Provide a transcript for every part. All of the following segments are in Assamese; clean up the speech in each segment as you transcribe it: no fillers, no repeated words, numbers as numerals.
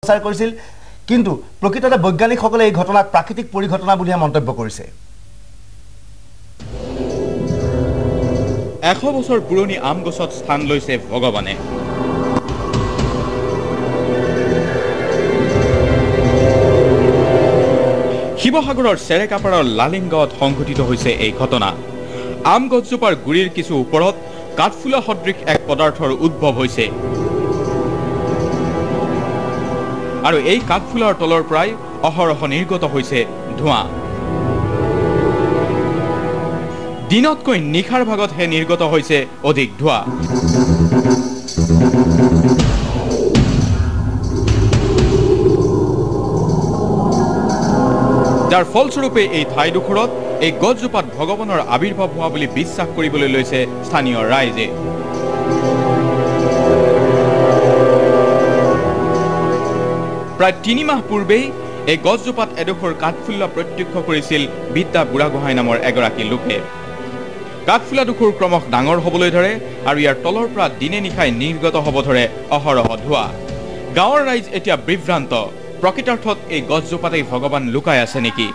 প্ৰচাৰ কৰিছিল কিন্তু প্ৰকৃততে বৈজ্ঞানিকসকলে এই ঘটনাক প্ৰাকৃতিক পৰিঘটনা বুলি মন্তব্য কৰিছে 100 বছৰ পুৰণি আম গছত স্থান লৈছে ভগৱানে শিৱসাগৰৰ চেৰেকাপাৰৰ লালিংগাঁৱত সংঘটিত হৈছে এই ঘটনা আম গছজোপাৰ গুৰিৰ কিছু ওপৰত কাঠফুলা সদৃশ এক পদাৰ্থৰ উদ্ভৱ হৈছে আৰু এই কাঠফুলাৰ তলৰ পৰাই অহৰহ নিৰ্গত হৈছে ধোঁৱা দিনতকৈ নিখাৰ ভাগতহে নিৰ্গত হৈছে অধিক ধোঁৱা যাৰ ফলস্বৰূপে এই ঠাইডোখৰত এই গছজোপাত ভগৱানৰ আবিৰ্ভাৱ হোৱা বুলি বিশ্বাস কৰিবলৈ লৈছে স্থানীয় ৰাইজে প্ৰায় 3 মাহ পূৰ্বেই এই গছজোপাত এডোখৰ কাঠফুলা প্ৰত্যক্ষ কৰিছিল বিদ্যা বুঢ়াগোহাঁই নামৰ এগৰাকী লোকে কাঠফুলাডোখৰ ক্ৰমশ ডাঙৰ হ'বলৈ ধৰে আৰু ইয়াৰ তলৰ পৰা দিনে নিশাই নিৰ্গত হ'ব ধৰে অহৰহ ধোঁৱা গাঁৱৰ ৰাইজ এতিয়া বিভ্ৰান্ত প্ৰকৃতাৰ্থত এই গছজোপাতেই ভগৱান লুকাই আছে নেকি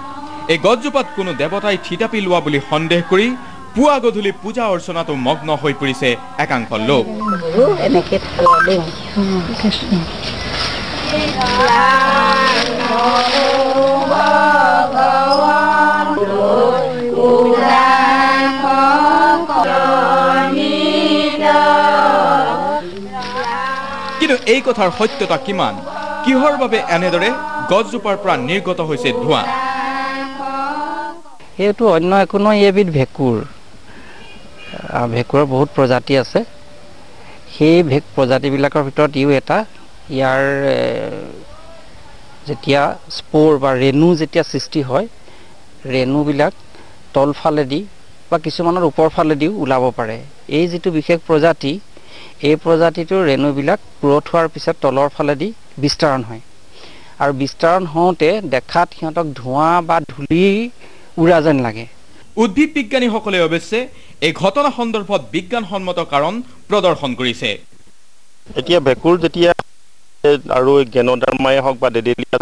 এই গছজোপাত কোনো দেৱতাই থিতাপি লোৱা বুলি সন্দেহ কৰি পুৱা গধূলি পূজা অৰ্চনাটো মগ্ন হৈ পৰিছে একাংশ লোক কিন্তু এই কথাৰ সত্যতা কিমান কিহৰ বাবে এনেদৰে গছজোপাৰ পৰা নিৰ্গত হৈছে ধোঁৱা এইটো অন্য একো নহয় এবিধ ভেঁকুৰ ভেঁকুৰৰ বহুত প্ৰজাতি আছে সেই প্ৰজাতিবিলাকৰ ভিতৰত ইও এটা ইয়াৰ যেতিয়া স্প'ৰ বা ৰেণু যেতিয়া সৃষ্টি হয় ৰেণুবিলাক তলফালেদি বা কিছুমানৰ ওপৰ ফালেদিও ওলাব পাৰে এই যিটো বিশেষ প্ৰজাতি এই প্ৰজাতিটোৰ ৰেণুবিলাক পুৰঠ হোৱাৰ পিছত তলৰ ফালেদি বিস্তাৰণ হয় আৰু বিস্তাৰণ হওঁতে দেখাত সিহঁতক ধোঁৱা বা ধূলি উৰা যেন লাগে উদ্ভিদ বিজ্ঞানীসকলে অৱশ্যে এই ঘটনা সন্দৰ্ভত বিজ্ঞানসন্মত কাৰণ প্ৰদৰ্শন কৰিছে এতিয়া ভেঁকুৰ যেতিয়া আৰু গেনোডাৰ্মাই হওক বা ডেডেলিয়া